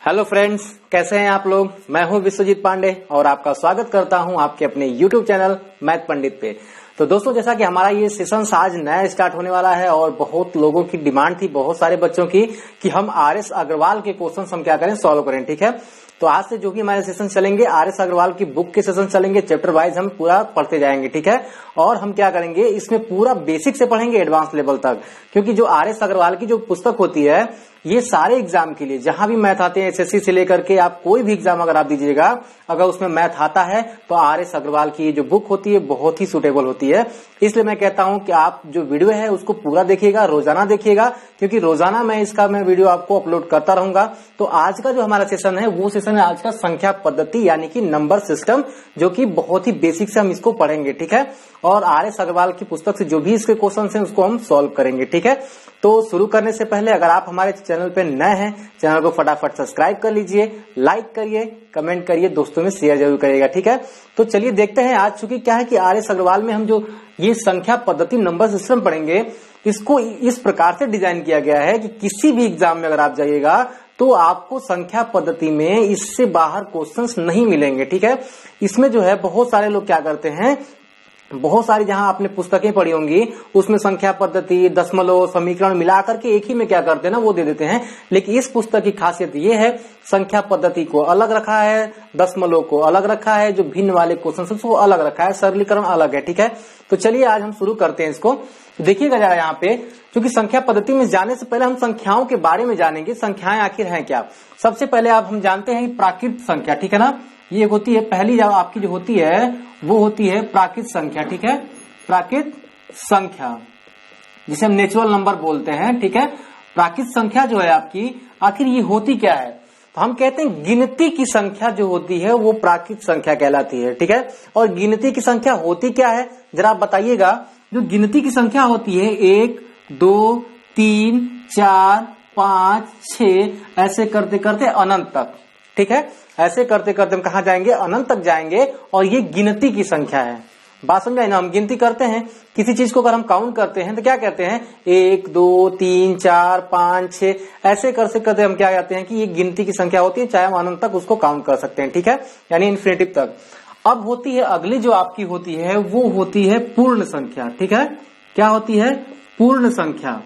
Hello friends, कैसे हैं आप लोग। मैं हूं विश्वजीत पांडे और आपका स्वागत करता हूं आपके अपने यूट्यूब चैनल मैथ पंडित पे। तो दोस्तों, जैसा कि हमारा ये सेशन आज नया स्टार्ट होने वाला है और बहुत लोगों की डिमांड थी, बहुत सारे बच्चों की, कि हम आर.एस. अग्रवाल के क्वेश्चन हम क्या करें, सॉल्व करें। ठीक है, तो आज से जो भी हमारे सेशन चलेंगे, आर.एस. अग्रवाल की बुक के सेशन चलेंगे, चैप्टर वाइज हम पूरा पढ़ते जाएंगे। ठीक है, और हम क्या करेंगे, इसमें पूरा बेसिक से पढ़ेंगे एडवांस लेवल तक, क्योंकि जो आर.एस. अग्रवाल की जो पुस्तक होती है, ये सारे एग्जाम के लिए, जहां भी मैथ आते हैं, एसएससी से लेकर के आप कोई भी एग्जाम अगर आप दीजिएगा, अगर उसमें मैथ आता है तो आर.एस. अग्रवाल की जो बुक होती है बहुत ही सुटेबल होती है। इसलिए मैं कहता हूं कि आप जो वीडियो है उसको पूरा देखिएगा, रोजाना देखिएगा, क्योंकि रोजाना मैं वीडियो आपको अपलोड करता रहूंगा। तो आज का जो हमारा सेशन है वो सेशन है आज का संख्या पद्धति यानी कि नंबर सिस्टम, जो कि बहुत ही बेसिक से हम इसको पढ़ेंगे। ठीक है, और आर.एस. अग्रवाल की पुस्तक से जो भी इसके क्वेश्चन हैं उसको हम सॉल्व करेंगे। ठीक है, तो शुरू करने से पहले अगर आप हमारे चैनल पे नए हैं, चैनल को फटाफट सब्सक्राइब कर लीजिए, लाइक करिए, कमेंट करिए, दोस्तों में शेयर जरूर करिएगा। ठीक है, तो चलिए देखते हैं। आज चूंकि क्या है कि आर.एस. अग्रवाल में हम जो ये संख्या पद्धति नंबर सिस्टम पढ़ेंगे, इसको इस प्रकार से डिजाइन किया गया है कि किसी भी एग्जाम में अगर आप जाइएगा तो आपको संख्या पद्धति में इससे बाहर क्वेश्चंस नहीं मिलेंगे। ठीक है, इसमें जो है बहुत सारे लोग क्या करते हैं, बहुत सारी जहां आपने पुस्तकें पढ़ी होंगी उसमें संख्या पद्धति, दशमलव, समीकरण मिलाकर के एक ही में क्या करते हैं ना, वो दे देते हैं। लेकिन इस पुस्तक की खासियत ये है, संख्या पद्धति को अलग रखा है, दशमलव को अलग रखा है, जो भिन्न वाले क्वेश्चन वो अलग रखा है, सरलीकरण अलग है। ठीक है, तो चलिए आज हम शुरू करते हैं इसको। देखिएगा जरा यहाँ पे, क्योंकि संख्या पद्धति में जाने से पहले हम संख्याओं के बारे में जानेंगे, संख्याएं आखिर हैं क्या। सबसे पहले आप हम जानते हैं प्राकृत संख्या। ठीक है ना, ये होती है पहली जब आपकी जो होती है वो होती है प्राकृत संख्या। ठीक है, प्राकृत संख्या जिसे हम नेचुरल नंबर बोलते हैं। ठीक है, प्राकृत संख्या जो है आपकी, आखिर ये होती क्या है, तो हम कहते हैं गिनती की संख्या जो होती है वो प्राकृत संख्या कहलाती है। ठीक है, और गिनती की संख्या होती क्या है जरा आप बताइएगा। जो गिनती की संख्या होती है 1, 2, 3, 4, 5, 6 ऐसे करते करते अनंत तक। ठीक है, ऐसे करते करते हम कहा जाएंगे, अनंत तक जाएंगे, और ये गिनती की संख्या है। बात समझ आई ना, हम गिनती करते हैं किसी चीज को, अगर हम काउंट करते हैं तो क्या कहते हैं, 1, 2, 3, 4, 5, 6 ऐसे करते करते हम क्या कहते हैं कि ये गिनती की संख्या होती है, चाहे हम अनंत तक उसको काउंट कर सकते हैं। ठीक है, यानी इन्फिनिटिव तक। अब होती है अगली जो आपकी होती है वो होती है पूर्ण संख्या। ठीक है, क्या होती है, पूर्ण संख्या,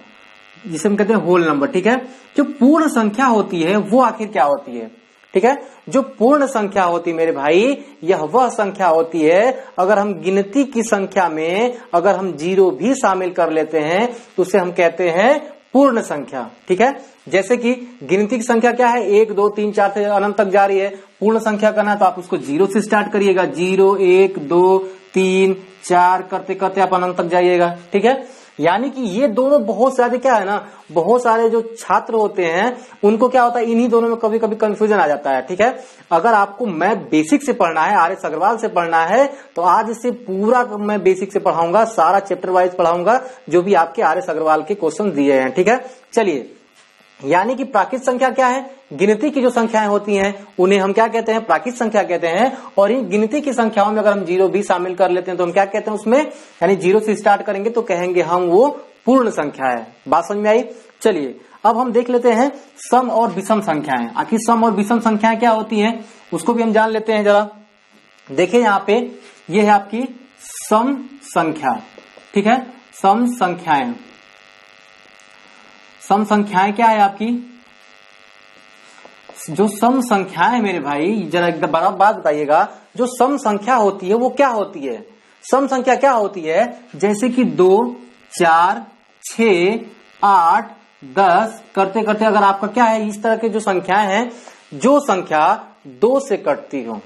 जिसे हम कहते हैं होल नंबर। ठीक है, जो पूर्ण संख्या होती है वो आखिर क्या होती है। ठीक है, जो पूर्ण संख्या होती है मेरे भाई, यह वह संख्या होती है, अगर हम गिनती की संख्या में अगर हम 0 भी शामिल कर लेते हैं तो उसे हम कहते हैं पूर्ण संख्या। ठीक है, जैसे कि गिनती की संख्या क्या है, 1, 2, 3, 4 से अनंत तक जा रही है। पूर्ण संख्या करना है तो आप उसको 0 से स्टार्ट करिएगा, 0, 1, 2, 3, 4 करते करते आप अनंत तक जाइएगा। ठीक है, यानी कि ये दोनों बहुत सारे क्या है ना, बहुत सारे जो छात्र होते हैं उनको क्या होता है, इन्हीं दोनों में कभी कभी कंफ्यूजन आ जाता है। ठीक है, अगर आपको मैथ बेसिक से पढ़ना है, आर.एस. अग्रवाल से पढ़ना है, तो आज इसे पूरा मैं बेसिक से पढ़ाऊंगा, सारा चैप्टर वाइज पढ़ाऊंगा, जो भी आपके आर.एस. अग्रवाल के क्वेश्चन दिए हैं। ठीक है, चलिए, यानी कि प्राकृत संख्या क्या है, गिनती की जो संख्याएं होती हैं उन्हें हम क्या कहते हैं, प्राकृत संख्या कहते हैं। और इन गिनती की संख्याओं में अगर हम 0 भी शामिल कर लेते हैं तो हम क्या कहते हैं उसमें, यानी 0 से स्टार्ट करेंगे तो कहेंगे हम वो पूर्ण संख्या है। बात समझ में आई। चलिए अब हम देख लेते हैं सम और विषम संख्याएं। आखिर सम और विषम संख्याएं क्या होती हैं उसको भी हम जान लेते हैं जरा। देखिए यहाँ पे ये है आपकी सम संख्या। ठीक है, सम संख्याएं, सम संख्याएं क्या है आपकी, जो सम संख्याएं मेरे भाई, जरा एकदम बात बताइएगा, जो सम संख्या होती है वो क्या होती है। सम संख्या क्या होती है, जैसे कि 2, 4, 6, 8, 10 करते करते अगर आपका क्या है, इस तरह के जो संख्याएं हैं, जो संख्या 2 से कटती हो।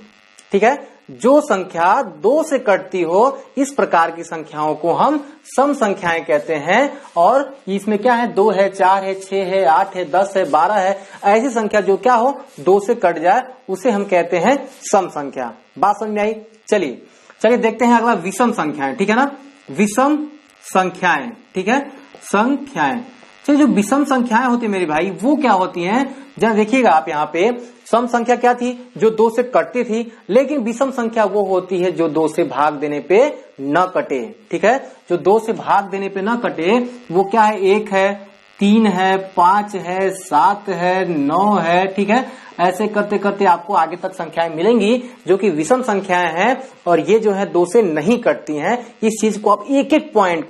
ठीक है, जो संख्या 2 से कटती हो, इस प्रकार की संख्याओं को हम सम संख्याएं कहते हैं। और इसमें क्या है, 2 है, 4 है, 6 है, 8 है, 10 है, 12 है, ऐसी संख्या जो क्या हो 2 से कट जाए उसे हम कहते हैं सम संख्या। बात समझ में आई। चलिए चलिए देखते हैं अगला विषम संख्याएं। ठीक है ना, विषम संख्याएं। ठीक है, संख्याएं। चलिए, जो विषम संख्याएं होती है मेरे भाई वो क्या होती हैं, जरा देखिएगा आप यहाँ पे। सम संख्या क्या थी, जो 2 से कटती थी, लेकिन विषम संख्या वो होती है जो 2 से भाग देने पे न कटे। ठीक है, जो 2 से भाग देने पे न कटे वो क्या है, 1 है, 3 है, 5 है, 7 है, 9 है, ठीक है। ऐसे करते करते आपको आगे तक संख्याएं मिलेंगी जो कि विषम संख्याएं हैं और ये जो है 2 से नहीं कटती हैं। इस चीज को आप एक एक पॉइंट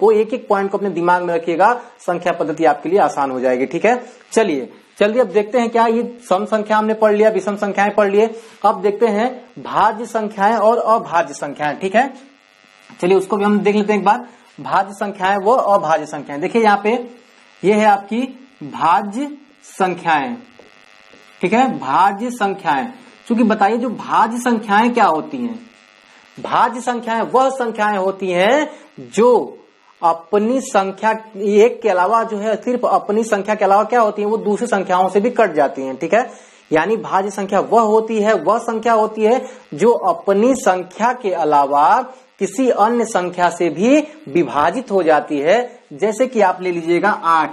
को अपने दिमाग में रखिएगा, संख्या पद्धति आपके लिए आसान हो जाएगी, ठीक है। चलिए अब देखते हैं क्या ये सम संख्या हमने पढ़ लिया, विषम संख्याएं पढ़ लिए। अब देखते हैं भाज्य संख्याएं और अभाज्य संख्याएं, ठीक है। चलिए उसको भी हम देख लेते हैं एक बार। भाज्य संख्याएं वो अभाज्य संख्याएं, देखिए यहाँ पे ये है आपकी भाज्य संख्याएं, ठीक है। भाज्य संख्याएं, क्योंकि बताइए जो भाज्य संख्याएं क्या होती हैं? भाज्य संख्याएं वह संख्याएं होती हैं जो अपनी संख्या एक के अलावा जो है सिर्फ अपनी संख्या के अलावा क्या होती है, वो दूसरी संख्याओं से भी कट जाती हैं, ठीक है। यानी भाज्य संख्या वह संख्या होती है जो अपनी संख्या के अलावा किसी अन्य संख्या से भी विभाजित हो जाती है। जैसे कि आप ले लीजिएगा 8,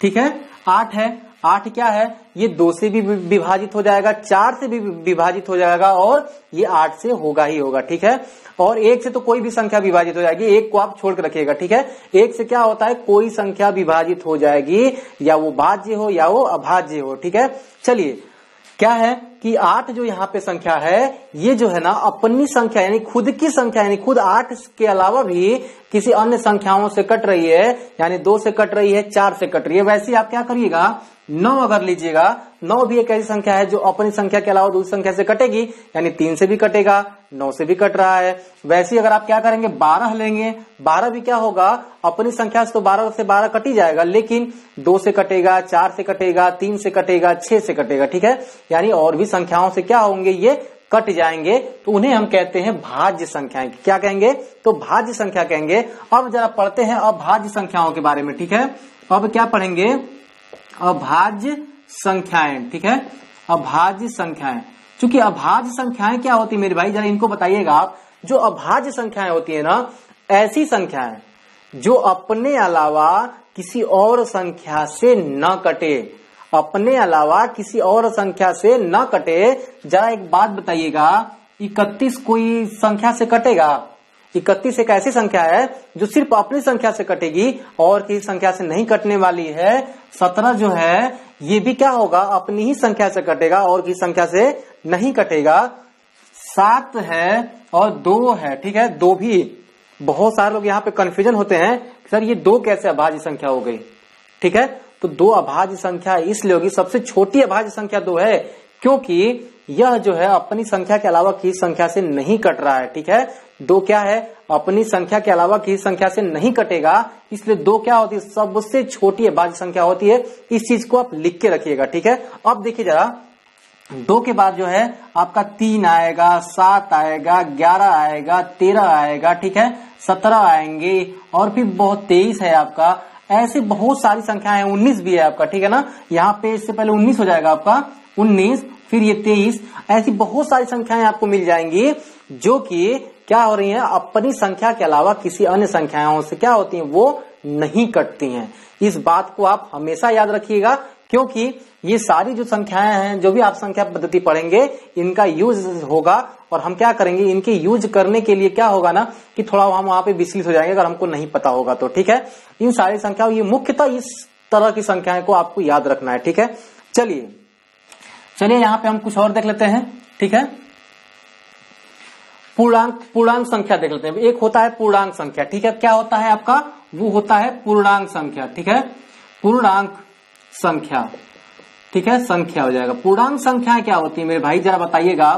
ठीक है। 8 है, 8 क्या है, ये 2 से भी विभाजित हो जाएगा, 4 से भी विभाजित हो जाएगा और ये 8 से होगा ही होगा, ठीक है। और 1 से तो कोई भी संख्या विभाजित हो जाएगी, 1 को आप छोड़ कर रखिएगा, ठीक है। 1 से क्या होता है, कोई संख्या विभाजित हो जाएगी, या वो भाज्य हो या वो अभाज्य हो, ठीक है। चलिए क्या है कि 8 जो यहाँ पे संख्या है, ये जो है ना अपनी संख्या यानी खुद की संख्या यानी खुद 8 के अलावा भी किसी अन्य संख्याओं से कट रही है, यानी 2 से कट रही है, 4 से कट रही है। वैसे आप क्या करिएगा, 9 अगर लीजिएगा, 9 भी एक ऐसी संख्या है जो अपनी संख्या के अलावा दूसरी संख्या से कटेगी, यानी 3 से भी कटेगा, 9 से भी कट रहा है। वैसे ही अगर आप क्या करेंगे, 12 लेंगे, 12 भी क्या होगा, अपनी संख्या से तो 12 से 12 कट ही जाएगा, लेकिन 2 से कटेगा, 4 से कटेगा, 3 से कटेगा, 6 से कटेगा, ठीक है। यानी और भी संख्याओं से क्या होंगे, ये कट जाएंगे, तो उन्हें हम कहते हैं भाज्य संख्याएं। क्या कहेंगे, तो भाज्य संख्या कहेंगे। अब जरा पढ़ते हैं अभाज्य संख्याओं के बारे में, ठीक है। अब क्या पढ़ेंगे, अभाज्य संख्याएं, ठीक है। अभाज्य संख्याएं, क्योंकि अभाज्य संख्याएं क्या होती है मेरे भाई, जरा इनको बताइएगा आप। जो अभाज्य संख्याएं होती है ना, ऐसी संख्याएं जो अपने अलावा किसी और संख्या से न कटे, अपने अलावा किसी और संख्या से न कटे। जरा एक बात बताइएगा, 31 कोई संख्या से कटेगा? 31 एक ऐसी संख्या है जो सिर्फ अपनी संख्या से कटेगी और किसी संख्या से नहीं कटने वाली है। 17 जो है ये भी क्या होगा, अपनी ही संख्या से कटेगा और किसी संख्या से नहीं कटेगा। 7 है और 2 है, ठीक है। 2 भी, बहुत सारे लोग यहाँ पे कंफ्यूजन होते हैं, सर ये 2 कैसे अभाज्य संख्या हो गई, ठीक है। तो 2 अभाज्य संख्या इसलिए होगी, सबसे छोटी अभाज्य संख्या 2 है, क्योंकि यह जो है अपनी संख्या के अलावा किसी संख्या से नहीं कट रहा है, ठीक है। 2 क्या है, अपनी संख्या के अलावा किसी संख्या से नहीं कटेगा, इसलिए 2 क्या होती है, सबसे छोटी अभाज्य संख्या होती है। इस चीज को आप लिख के रखिएगा, ठीक है। अब देखिए जरा, 2 के बाद जो है आपका 3 आएगा, 7 आएगा, 11 आएगा, 13 आएगा, ठीक है, 17 आएंगे और फिर बहुत 23 है आपका। ऐसे बहुत सारी संख्याएं, 19 भी है आपका, ठीक है ना। यहाँ पे इससे पहले 19 हो जाएगा आपका, 19, फिर ये 23। ऐसी बहुत सारी संख्याएं आपको मिल जाएंगी जो कि क्या हो रही हैं, अपनी संख्या के अलावा किसी अन्य संख्याओं से क्या होती हैं, वो नहीं कटती हैं। इस बात को आप हमेशा याद रखिएगा, क्योंकि ये सारी जो संख्याएं हैं, जो भी आप संख्या पद्धति पढ़ेंगे, इनका यूज होगा और हम क्या करेंगे, इनके यूज करने के लिए क्या होगा ना कि थोड़ा हम वहां पे विचलित हो जाएंगे अगर हमको नहीं पता होगा तो, ठीक है। इन सारी संख्याओं, ये मुख्यतः इस तरह की संख्याएं को आपको याद रखना है, ठीक है। चलिए यहाँ पे हम कुछ और देख लेते हैं, ठीक है। पूर्णांक संख्या देख लेते हैं। एक होता है पूर्णांक संख्या, ठीक है। क्या होता है आपका, वो होता है पूर्णांक संख्या, ठीक है। पूर्णांक संख्या, ठीक है, संख्या हो जाएगा। पूर्णांक संख्याएं क्या होती है मेरे भाई, जरा बताइएगा।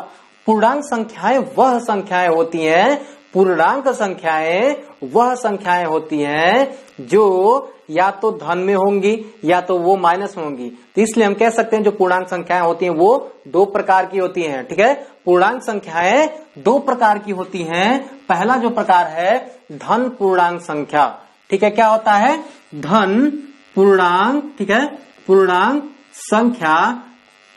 पूर्णांक संख्याएं वह संख्याएं होती हैं, पूर्णांक संख्याएं वह संख्याएं होती हैं जो या तो धन में होंगी या तो वो माइनस में होंगी। तो इसलिए हम कह सकते हैं जो पूर्णांक संख्याएं होती हैं वो 2 प्रकार की होती हैं, ठीक है। पूर्णांक संख्याएं 2 प्रकार की होती हैं। पहला जो प्रकार है धन पूर्णांक संख्या, ठीक है। क्या होता है, धन पूर्णांक, ठीक है, पूर्णांक संख्या,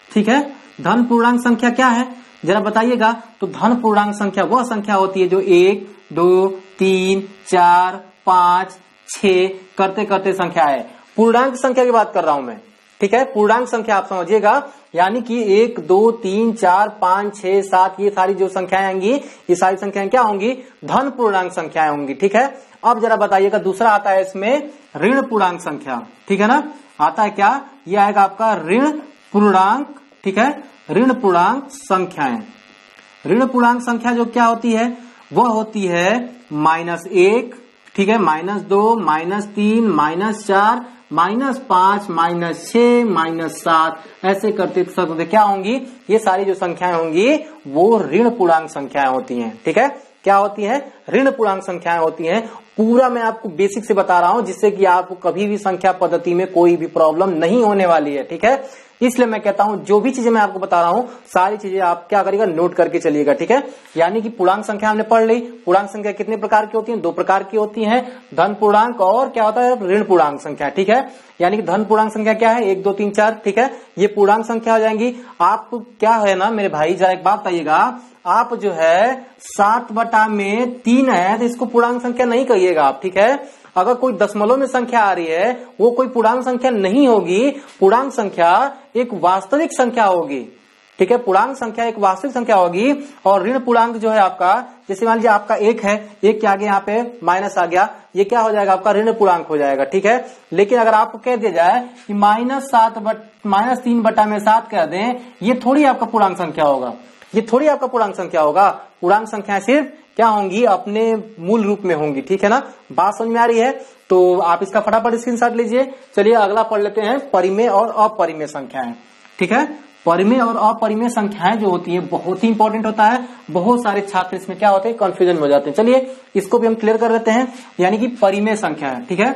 ठीक है। धन पूर्णांक संख्या क्या है, जरा बताइएगा। तो धन पूर्णांक संख्या वह संख्या होती है जो 1, 2, 3, 4, 5, 6 करते करते संख्या है। पूर्णांक संख्या की बात कर रहा हूं मैं, ठीक है। पूर्णांक संख्या आप समझिएगा, यानी कि 1, 2, 3, 4, 5, 6, 7 ये सारी जो संख्याएं आएंगी, ये सारी संख्याएं क्या होंगी, धन पूर्णांक संख्याएं होंगी, ठीक है। अब जरा बताइएगा, दूसरा आता है इसमें ऋण पूर्णांक संख्या, ठीक है ना। आता है क्या, ये आएगा आपका ऋण पूर्णांक, ठीक है, ऋण पूर्णांक संख्याएं। ऋण पूर्णांक संख्या जो क्या होती है, वह होती है -1, ठीक है, -2, -3, -4, -5, -6, -7, ऐसे करते सकते क्या होंगी, ये सारी जो संख्याएं होंगी वो ऋण पूर्णांक संख्याएं होती हैं, ठीक है। क्या होती है, ऋण पूर्णांक संख्याएं होती हैं। पूरा मैं आपको बेसिक से बता रहा हूं जिससे कि आपको कभी भी संख्या पद्धति में कोई भी प्रॉब्लम नहीं होने वाली है, ठीक है। इसलिए मैं कहता हूं जो भी चीजें मैं आपको बता रहा हूं सारी चीजें आप क्या करिएगा, नोट करके चलिएगा, ठीक है। यानी कि पूर्णांक संख्या हमने पढ़ ली। पूर्णांक संख्या कितने प्रकार की होती है, 2 प्रकार की होती है, धन पूर्णांक और क्या होता है, ऋण पूर्णांक संख्या, ठीक है। यानी कि धन पूर्णांक संख्या क्या है, 1, 2, 3, 4, ठीक है, ये पूर्णांक संख्या हो जाएंगी। आपको क्या है ना मेरे भाई, जरा एक बात बताइएगा, आप जो है 7/3 है तो इसको पूर्णांक संख्या नहीं कहिएगा आप, ठीक है। अगर कोई दशमलव में संख्या आ रही है वो कोई पूर्णांक संख्या नहीं होगी। पूर्णांक संख्या एक वास्तविक संख्या होगी, ठीक है। पूर्णांक संख्या एक वास्तविक संख्या होगी। और ऋण पूर्णांक जो है आपका, जैसे मान लीजिए आपका 1 है, 1 के आगे यहाँ पे माइनस आ गया, ये क्या हो जाएगा आपका ऋण पूर्णांक हो जाएगा, ठीक है। लेकिन अगर आपको कह दिया जाए कि -3/7 कह दें, ये थोड़ी आपका पूर्णांक संख्या होगा, ये थोड़ी आपका पूर्णांक संख्या होगा। पूर्णांक संख्या सिर्फ क्या होंगी, अपने मूल रूप में होंगी, ठीक है ना। बात समझ में आ रही है, तो आप इसका फटाफट स्क्रीनशॉट लीजिए। चलिए अगला पढ़ लेते हैं, परिमेय और अपरिमेय संख्याएं, ठीक है। परिमेय और अपरिमेय संख्याएं जो होती है बहुत ही इंपॉर्टेंट होता है। बहुत सारे छात्र इसमें क्या होते हैं, कंफ्यूजन हो जाते हैं। चलिए इसको भी हम क्लियर कर लेते हैं। यानी कि परिमेय संख्याएं, ठीक है,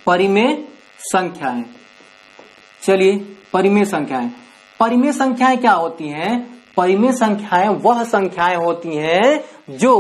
परिमेय संख्याएं। चलिए परिमेय संख्याएं, परिमेय संख्याएं क्या होती हैं, परिमेय संख्याएं वह संख्याएं होती हैं जो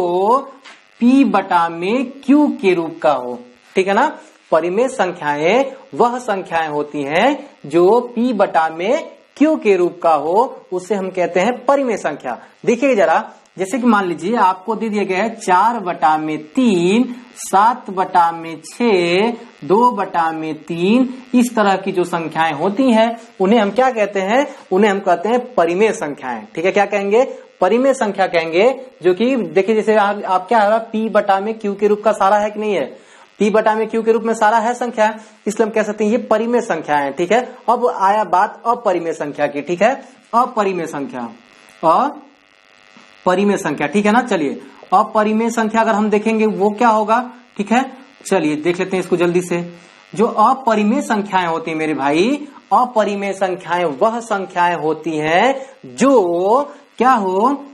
P/Q के रूप का हो, ठीक है ना। परिमेय संख्याएं वह संख्याएं होती हैं जो P/Q के रूप का हो, उसे हम कहते हैं परिमेय संख्या। देखिए जरा, जैसे कि मान लीजिए आपको दे दिए गए हैं 4/3, 7/6, 2/3, इस तरह की जो संख्याएं होती हैं उन्हें हम क्या कहते हैं, उन्हें हम कहते हैं परिमेय संख्याएं, ठीक है। क्या कहेंगे, परिमेय संख्या कहेंगे। जो कि देखिए जैसे आप क्या है, P/Q के रूप का सारा है कि नहीं है, P/Q के रूप में सारा है संख्या, इसलिए हम कह सकते हैं ये परिमेय संख्या है, ठीक है। अब आया बात अपरिमेय संख्या की, ठीक है, अपरिमेय संख्या, अपरिमेय संख्या, ठीक है ना। चलिए अपरिमेय संख्या अगर हम देखेंगे वो क्या होगा, ठीक है। चलिए देख लेते हैं इसको जल्दी से। जो अपरिमेय संख्याएं होती है मेरे भाई, अपरिमेय संख्याएं वह संख्याएं होती हैं जो क्या हो,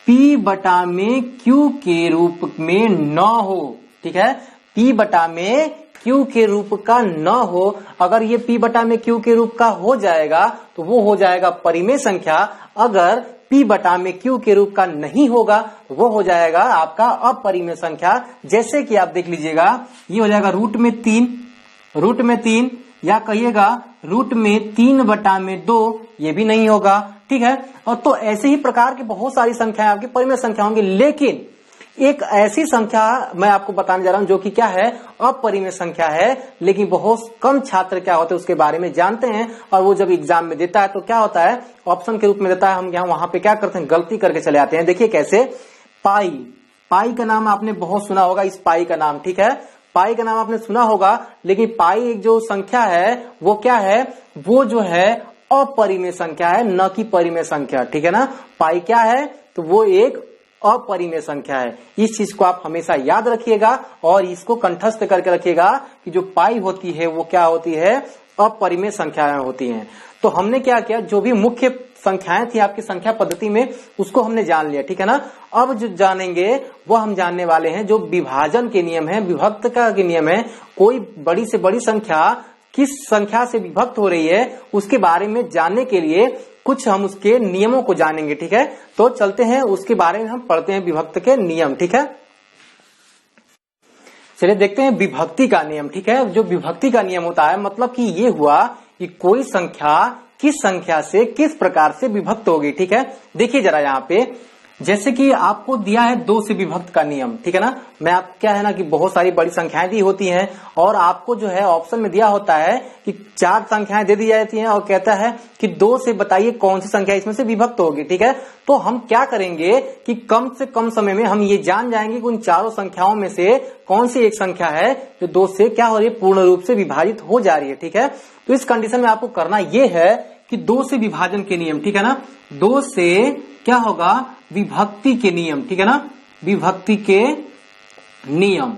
P/Q के रूप में न हो, ठीक है, P/Q के रूप का न हो। अगर ये P/Q के रूप का हो जाएगा तो वो हो जाएगा परिमेय संख्या। अगर P/Q के रूप का नहीं होगा तो वो हो जाएगा आपका अपरिमेय संख्या। जैसे कि आप देख लीजिएगा, ये हो जाएगा √3, या कहिएगा √3/2, ये भी नहीं होगा, ठीक है। और तो ऐसे ही प्रकार के बहुत सारी संख्याएं आपकी परिमेय संख्या होंगी। लेकिन एक ऐसी संख्या मैं आपको बताने जा रहा हूं जो कि क्या है, अपरिमेय संख्या है, लेकिन बहुत कम छात्र क्या होते हैं उसके बारे में जानते हैं। और वो जब एग्जाम में देता है तो क्या होता है, ऑप्शन के रूप में देता है, हम यहाँ वहां पे क्या करते हैं, गलती करके चले आते हैं। देखिए कैसे, पाई का नाम आपने बहुत सुना होगा, इस पाई का नाम, ठीक है, पाई का नाम आपने सुना होगा। लेकिन पाई एक जो संख्या है वो क्या है, वो जो है अपरिमेय संख्या है, न कि परिमेय संख्या, ठीक है ना। पाई क्या है, तो वो एक अपरिमेय संख्या है। इस चीज को आप हमेशा याद रखिएगा और इसको कंठस्थ करके रखिएगा कि जो पाई होती है वो क्या होती है, अपरिमेय संख्याएं होती हैं। तो हमने क्या किया, जो भी मुख्य संख्याएं थी आपकी संख्या पद्धति में उसको हमने जान लिया, ठीक है ना। अब जो जानेंगे वो हम जानने वाले हैं जो विभाजन के नियम है, विभक्त का के नियम है। कोई बड़ी से बड़ी संख्या किस संख्या से विभक्त हो रही है उसके बारे में जानने के लिए कुछ हम उसके नियमों को जानेंगे, ठीक है। तो चलते हैं उसके बारे में हम पढ़ते हैं, विभक्त के नियम, ठीक है। चलिए देखते हैं विभक्ति का नियम, ठीक है। जो विभक्ति का नियम होता है मतलब कि ये हुआ कि कोई संख्या किस संख्या से किस प्रकार से विभक्त होगी, ठीक है। देखिए जरा यहाँ पे जैसे कि आपको दिया है 2 से विभक्त का नियम, ठीक है ना। मैं आप क्या है ना कि बहुत सारी बड़ी संख्याएं दी होती हैं और आपको जो है ऑप्शन में दिया होता है कि 4 संख्याएं दे दी जाती हैं और कहता है कि 2 से बताइए कौन सी संख्या इसमें से विभक्त होगी, ठीक है। तो हम क्या करेंगे कि कम से कम समय में हम ये जान जाएंगे कि उन चारों संख्याओं में से कौन सी एक संख्या है जो 2 से क्या हो रही है, पूर्ण रूप से विभाजित हो जा रही है, ठीक है। तो इस कंडीशन में आपको करना ये है कि 2 से विभाजन के नियम, ठीक है ना, 2 से क्या होगा, विभक्ति के नियम, ठीक है ना, विभक्ति के नियम।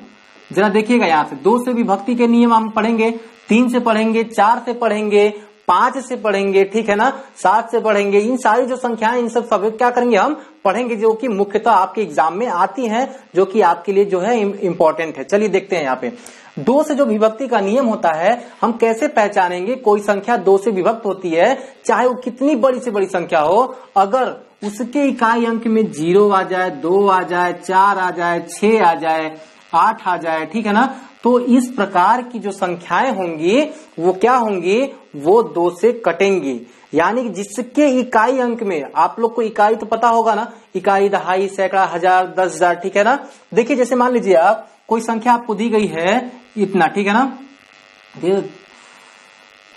जरा देखिएगा यहाँ से 2 से विभक्ति के नियम हम पढ़ेंगे, 3 से पढ़ेंगे, 4 से पढ़ेंगे, 5 से पढ़ेंगे, ठीक है ना, 7 से पढ़ेंगे। इन सारी जो संख्याएं इन सब क्या करेंगे, हम पढ़ेंगे, जो कि मुख्यतः आपके एग्जाम में आती हैं, जो कि आपके लिए जो है इंपॉर्टेंट है। चलिए देखते हैं यहाँ पे 2 से जो विभक्ति का नियम होता है, हम कैसे पहचानेंगे कोई संख्या 2 से विभक्त होती है, चाहे वो कितनी बड़ी से बड़ी संख्या हो, अगर उसके इकाई अंक में 0 आ जाए, 2 आ जाए, 4 आ जाए, 6 आ जाए, 8 आ जाए, ठीक है ना। तो इस प्रकार की जो संख्याएं होंगी वो क्या होंगी, वो 2 से कटेंगी। यानी कि जिसके इकाई अंक में, आप लोग को इकाई तो पता होगा ना, इकाई, दहाई, सैकड़ा, हजार, 10,000, ठीक है ना। देखिए जैसे मान लीजिए आप कोई संख्या आपको दी गई है इतना, ठीक है ना,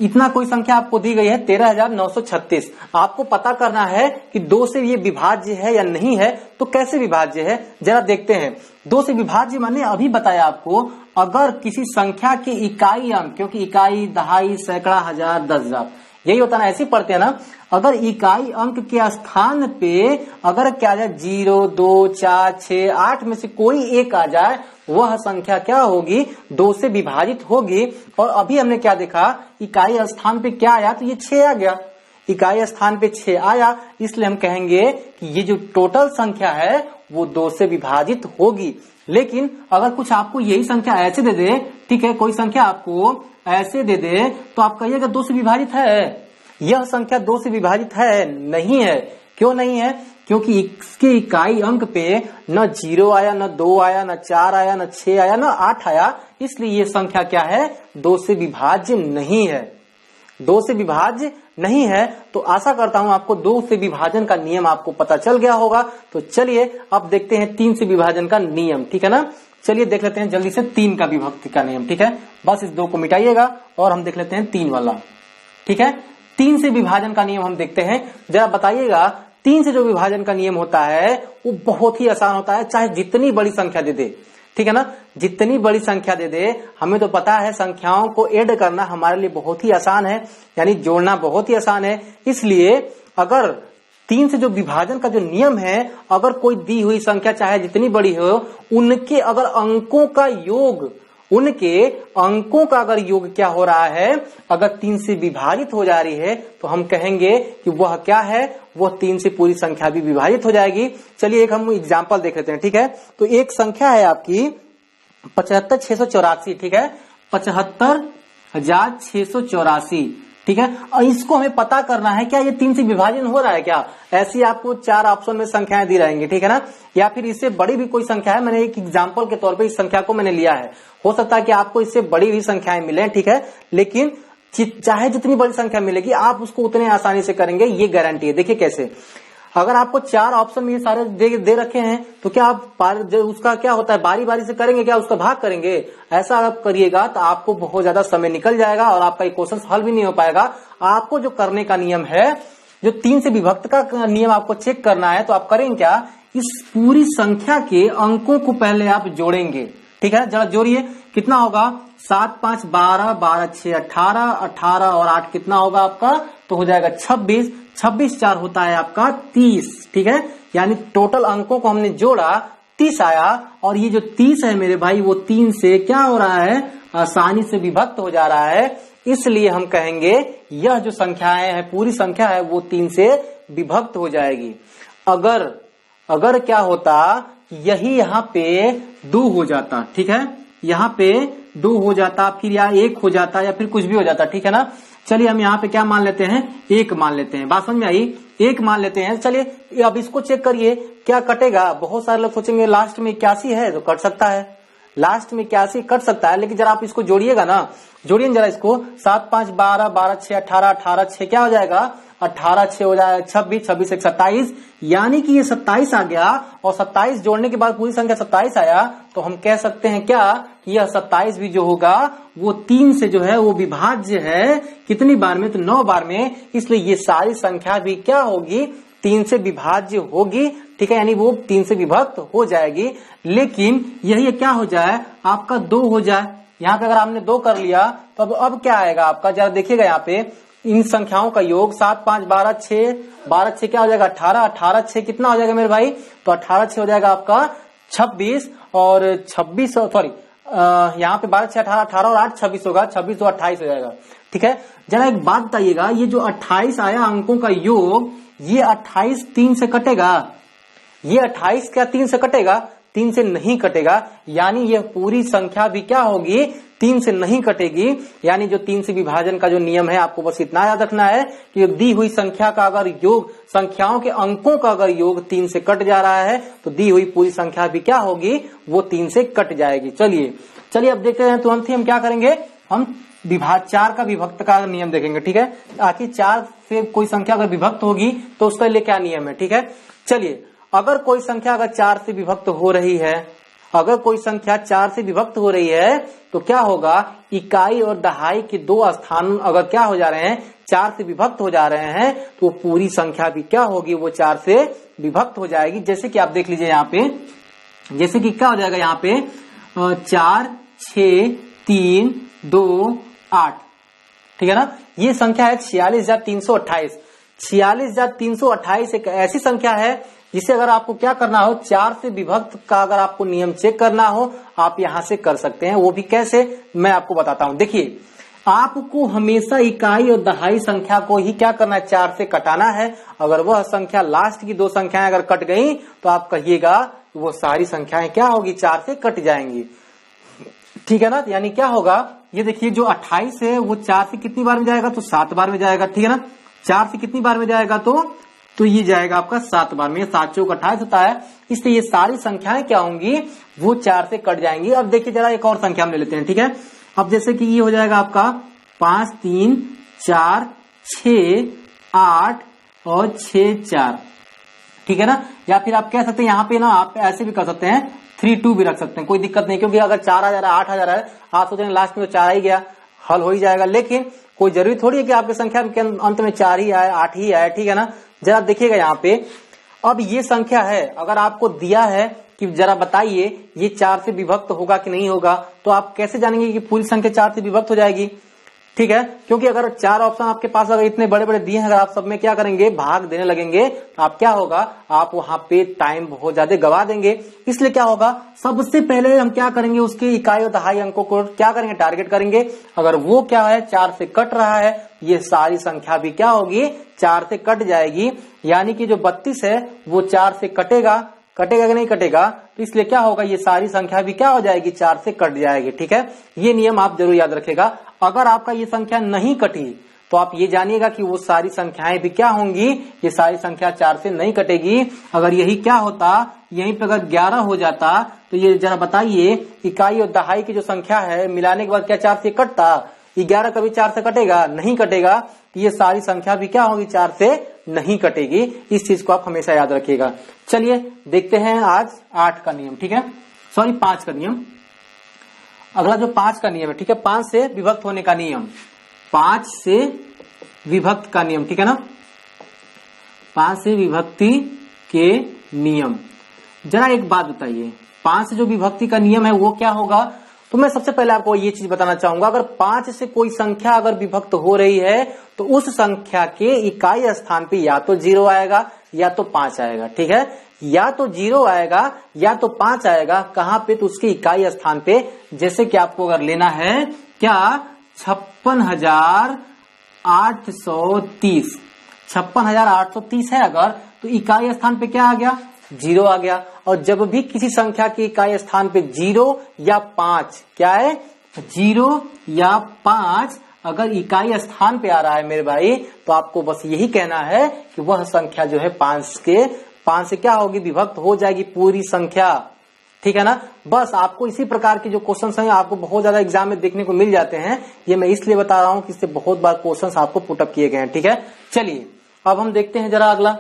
इतना कोई संख्या आपको दी गई है 13,936। आपको पता करना है कि 2 से ये विभाज्य है या नहीं है। तो कैसे विभाज्य है जरा देखते हैं। 2 से विभाज्य मैंने अभी बताया आपको, अगर किसी संख्या के इकाई अंक, क्योंकि इकाई, दहाई, सैकड़ा, हजार, 10,000 यही होता ना, ऐसे पढ़ते हैं ना। अगर इकाई अंक के स्थान पे अगर क्या आ जाए 0, 2, 4, 6, 8 में से कोई एक आ जाए, वह संख्या क्या होगी, 2 से विभाजित होगी। और अभी हमने क्या देखा, इकाई स्थान पे क्या आया, तो ये 6 आ गया, इकाई स्थान पे 6 आया, इसलिए हम कहेंगे कि ये जो टोटल संख्या है वो 2 से विभाजित होगी। लेकिन अगर कुछ आपको यही संख्या ऐसे दे दे, ठीक है, कोई संख्या आपको ऐसे दे दे, तो आप कहिएगा 2 से विभाजित है। यह संख्या 2 से विभाजित है, नहीं है। क्यों नहीं है, क्योंकि इसके इकाई अंक पे न 0 आया, न 2 आया, न 4 आया, न 6 आया, न 8 आया, इसलिए ये संख्या क्या है, 2 से विभाज्य नहीं है। 2 से विभाज्य नहीं है। तो आशा करता हूं आपको 2 से विभाजन का नियम आपको पता चल गया होगा। तो चलिए अब देखते हैं 3 से विभाजन का नियम, ठीक है ना। चलिए देख लेते हैं जल्दी से 3 का विभक्ति का नियम, ठीक है। बस इस 2 को मिटाइएगा और हम देख लेते हैं 3 वाला, ठीक है। 3 से विभाजन का नियम हम देखते हैं, जरा बताइएगा। 3 से जो विभाजन का नियम होता है वो बहुत ही आसान होता है, चाहे जितनी बड़ी संख्या दे दे, ठीक है ना, जितनी बड़ी संख्या दे दे। हमें तो पता है संख्याओं को ऐड करना हमारे लिए बहुत ही आसान है, यानी जोड़ना बहुत ही आसान है। इसलिए अगर 3 से जो विभाजन का जो नियम है, अगर कोई दी हुई संख्या चाहे जितनी बड़ी हो, उनके अगर अंकों का योग, उनके अंकों का अगर योग क्या हो रहा है, अगर 3 से विभाजित हो जा रही है, तो हम कहेंगे कि वह क्या है, वह 3 से पूरी संख्या भी विभाजित हो जाएगी। चलिए एक हम एग्जांपल देख लेते हैं, ठीक है। तो एक संख्या है आपकी 75,684, ठीक है, 75,684, ठीक है। और इसको हमें पता करना है क्या ये 3 से विभाजन हो रहा है क्या। ऐसी आपको 4 ऑप्शन में संख्याएं दी रहेंगी, ठीक है ना, या फिर इससे बड़ी भी कोई संख्या है। मैंने एक एग्जांपल के तौर पे इस संख्या को मैंने लिया है, हो सकता है कि आपको इससे बड़ी भी संख्याएं मिले, ठीक है। लेकिन चाहे जितनी बड़ी संख्या मिलेगी आप उसको उतने आसानी से करेंगे, ये गारंटी है। देखिए कैसे, अगर आपको 4 ऑप्शन में ये सारे दे रखे हैं, तो क्या आप उसका क्या होता है, बारी बारी से करेंगे क्या, उसका भाग करेंगे। ऐसा आप करिएगा तो आपको बहुत ज्यादा समय निकल जाएगा और आपका ये क्वेश्चन हल भी नहीं हो पाएगा। आपको जो करने का नियम है, जो 3 से विभक्त का नियम आपको चेक करना है, तो आप करेंगे क्या, इस पूरी संख्या के अंकों को पहले आप जोड़ेंगे, ठीक है। जरा जोड़िए, कितना होगा, 7, 5, 12, 12, 6, 18, 18 और 8 कितना होगा आपका, तो हो जाएगा 26, 26 4 होता है आपका 30, ठीक है। यानी टोटल अंकों को हमने जोड़ा, 30 आया। और ये जो 30 है मेरे भाई, वो 3 से क्या हो रहा है, आसानी से विभक्त हो जा रहा है। इसलिए हम कहेंगे यह जो संख्याएं है, पूरी संख्या है, वो 3 से विभक्त हो जाएगी। अगर क्या होता, यही यहाँ पे 2 हो जाता, ठीक है, यहाँ पे 2 हो जाता, फिर यहाँ 1 हो जाता, या फिर कुछ भी हो जाता, ठीक है ना। चलिए हम यहाँ पे क्या मान लेते हैं, 1 मान लेते हैं। बात समझ में आई, 1 मान लेते हैं। चलिए अब इसको चेक करिए क्या कटेगा। बहुत सारे लोग सोचेंगे लास्ट में 81 है, तो कट सकता है, लास्ट में 81 कट सकता है। लेकिन जरा आप इसको जोड़िएगा ना, जोड़िए जरा इसको, 7, 5, 12, 12, 6, 18, 18, 6 क्या हो जाएगा, 18 6 हो जाएगा 26, 26 1 27, यानी कि ये 27 आ गया और 27 जोड़ने के बाद पूरी संख्या 27 आया, तो हम कह सकते हैं क्या कि यह 27 भी जो होगा वो 3 से जो है वो विभाज्य है कितनी बार में, तो 9 बार में। इसलिए ये सारी संख्या भी क्या होगी, 3 से विभाज्य होगी, ठीक है, यानी वो 3 से विभक्त हो जाएगी। लेकिन यही क्या हो जाए आपका 2 हो जाए। यहाँ पे अगर आपने 2 कर लिया तो अब क्या आएगा आपका, जरा देखिएगा यहाँ पे इन संख्याओं का योग 7 5 12 6, 12 6 क्या हो जाएगा 18, 18 6 कितना हो जाएगा मेरे भाई, तो 18 6 हो जाएगा आपका 26 और 26 सॉरी यहाँ पे 12 6 18, 18 और 8 26 होगा, 26 और 28 हो जाएगा, ठीक है। जरा एक बात बताइएगा, ये जो 28 आया अंकों का योग, ये 28 3 से कटेगा, ये 28 क्या 3 से कटेगा, 3 से नहीं कटेगा, यानी यह पूरी संख्या भी क्या होगी 3 से नहीं कटेगी। यानी जो 3 से विभाजन का जो नियम है, आपको बस इतना याद रखना है कि दी हुई संख्या का अगर योग, संख्याओं के अंकों का अगर योग 3 से कट जा रहा है तो दी हुई पूरी संख्या भी क्या होगी, वो 3 से कट जाएगी। चलिए अब देखते हैं तुरंत ही हम क्या करेंगे, हम विभाग 4 का विभक्त का नियम देखेंगे, ठीक है। आखिर 4 से कोई संख्या अगर विभक्त होगी तो उसके लिए क्या नियम है, ठीक है। चलिए, अगर कोई संख्या अगर 4 से विभक्त हो रही है, अगर कोई संख्या 4 से विभक्त हो रही है तो क्या होगा, इकाई और दहाई के 2 स्थान अगर क्या हो जा रहे हैं 4 से विभक्त हो जा रहे हैं, तो पूरी संख्या भी क्या होगी, वो 4 से विभक्त हो जाएगी। जैसे कि आप देख लीजिए यहाँ पे, जैसे कि क्या हो जाएगा यहाँ पे 4 6 3 2 8, ठीक है ना। ये संख्या है 46,328। 46,328 एक ऐसी संख्या है जिसे अगर आपको क्या करना हो, 4 से विभक्त का अगर आपको नियम चेक करना हो, आप यहां से कर सकते हैं। वो भी कैसे, मैं आपको बताता हूं। देखिए, आपको हमेशा इकाई और दहाई संख्या को ही क्या करना है, 4 से कटाना है। अगर वह संख्या लास्ट की 2 संख्याएं अगर कट गई तो आप कहिएगा वो सारी संख्याएं क्या होगी, 4 से कट जाएंगी, ठीक है ना। यानी क्या होगा, ये देखिए जो 28 है वो 4 से कितनी बार में जाएगा, तो 7 बार में जाएगा, ठीक है ना। 4 से कितनी बार में जाएगा, तो ये जाएगा आपका 7 बार में। 7 चौक 28 होता है, इसलिए ये सारी संख्याएं क्या होंगी, वो 4 से कट जाएंगी। अब देखिए जरा एक और संख्या हम ले लेते हैं, ठीक है। अब जैसे कि ये हो जाएगा आपका 5 3 4 6 8 और 6 4, ठीक है ना। या फिर आप कह सकते हैं यहाँ पे ना, आप ऐसे भी कर सकते हैं 3 2 भी रख सकते हैं, कोई दिक्कत नहीं, क्योंकि अगर 4 आ जा रहा है 8 आ जा रहा है, आप सोच रहे हैं लास्ट में तो 4 आ ही गया, हल हो ही जाएगा। लेकिन कोई जरूरी थोड़ी है कि आपकी संख्या के अंत में 4 ही आए, 8 ही आए, ठीक है ना। जरा देखिएगा यहाँ पे, अब ये संख्या है, अगर आपको दिया है कि जरा बताइए ये 4 से विभक्त होगा कि नहीं होगा, तो आप कैसे जानेंगे कि पूरी संख्या 4 से विभक्त हो जाएगी, ठीक है। क्योंकि अगर 4 ऑप्शन आपके पास अगर इतने बड़े बड़े दिए हैं, अगर आप सब में क्या करेंगे, भाग देने लगेंगे, तो आप क्या होगा, आप वहां पे टाइम बहुत ज्यादा गवा देंगे। इसलिए क्या होगा, सबसे पहले हम क्या करेंगे, उसके इकाई और दहाई अंकों को क्या करेंगे, टारगेट करेंगे। अगर वो क्या है 4 से कट रहा है, ये सारी संख्या भी क्या होगी, 4 से कट जाएगी। यानी कि जो 32 है वो 4 से कटेगा कि नहीं कटेगा, तो इसलिए क्या होगा, ये सारी संख्या भी क्या हो जाएगी, 4 से कट जाएगी, ठीक है। ये नियम आप जरूर याद रखेगा। अगर आपका ये संख्या नहीं कटी तो आप ये जानिएगा कि वो सारी संख्याएं भी क्या होंगी, ये सारी संख्या 4 से नहीं कटेगी। अगर यही क्या होता, यहीं पे अगर 11 हो जाता, तो ये जरा बताइए इकाई और दहाई की जो संख्या है मिलाने के बाद क्या 4 से कटता, 11 कभी 4 से कटेगा, नहीं कटेगा। तो ये सारी संख्या भी क्या होगी, 4 से नहीं कटेगी। इस चीज को आप हमेशा याद रखिएगा। चलिए देखते हैं आज 8 का नियम, ठीक है, सॉरी 5 का नियम। अगला जो 5 का नियम है, ठीक है, 5 से विभक्त होने का नियम, 5 से विभक्त का नियम, ठीक है ना, 5 से विभक्ति के नियम। जरा एक बात बताइए, 5 से जो विभक्ति का नियम है वो क्या होगा। तो मैं सबसे पहले आपको ये चीज बताना चाहूंगा, अगर 5 से कोई संख्या अगर विभक्त हो रही है तो उस संख्या के इकाई स्थान पे या तो 0 आएगा या तो 5 आएगा, ठीक है। या तो 0 आएगा या तो 5 आएगा, कहां पे, तो उसके इकाई स्थान पे। जैसे कि आपको अगर लेना है क्या 56,830, 56,830 है अगर, तो इकाई स्थान पे क्या आ गया, 0 आ गया। और जब भी किसी संख्या के इकाई स्थान पे 0 या 5, क्या है, 0 या 5 अगर इकाई स्थान पे आ रहा है मेरे भाई, तो आपको बस यही कहना है कि वह संख्या जो है 5 से क्या होगी, विभक्त हो जाएगी पूरी संख्या, ठीक है ना। बस आपको इसी प्रकार के जो क्वेश्चंस हैं आपको बहुत ज्यादा एग्जाम में देखने को मिल जाते हैं। ये मैं इसलिए बता रहा हूं कि इससे बहुत बार क्वेश्चंस आपको पुटअप किए गए हैं, ठीक है। चलिए अब हम देखते हैं जरा अगला।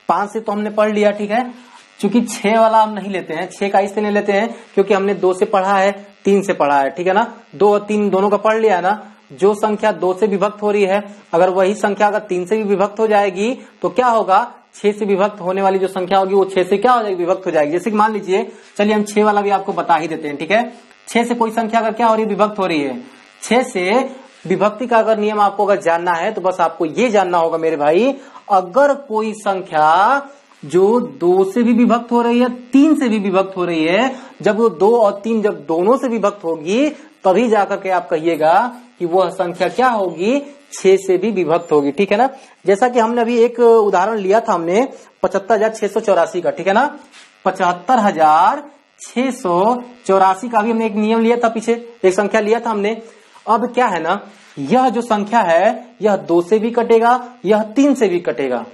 5 से तो हमने पढ़ लिया, ठीक है। चूंकि 6 वाला हम नहीं लेते हैं, 6 का इसलिए नहीं लेते हैं क्योंकि हमने 2 से पढ़ा है, 3 से पढ़ा है, ठीक है ना। 2 और 3 दोनों का पढ़ लिया है ना। जो संख्या 2 से विभक्त हो रही है, अगर वही संख्या अगर 3 से भी विभक्त हो जाएगी तो क्या होगा, 6 से विभक्त होने वाली जो संख्या होगी वो 6 से क्या हो जाएगी, विभक्त हो जाएगी। जैसे कि मान लीजिए, चलिए हम 6 वाला भी आपको बता ही देते हैं, ठीक है। 6 से कोई संख्या अगर क्या हो रही है, विभक्त हो रही है। 6 से विभक्ति का अगर नियम आपको अगर जानना है तो बस आपको ये जानना होगा मेरे भाई, अगर कोई संख्या जो 2 से भी विभक्त हो रही है, 3 से भी विभक्त हो रही है, जब वो 2 और 3 जब दोनों से विभक्त होगी तभी जाकर के आप कहिएगा कि वह संख्या क्या होगी, 6 से भी विभक्त होगी, ठीक है ना। जैसा कि हमने अभी एक उदाहरण लिया था हमने 75,684 का, ठीक है ना। 75,684 का भी हमने एक नियम लिया था, पीछे एक संख्या लिया था हमने। अब क्या है ना, यह जो संख्या है यह 2 से भी कटेगा, यह 3 से भी कटेगा।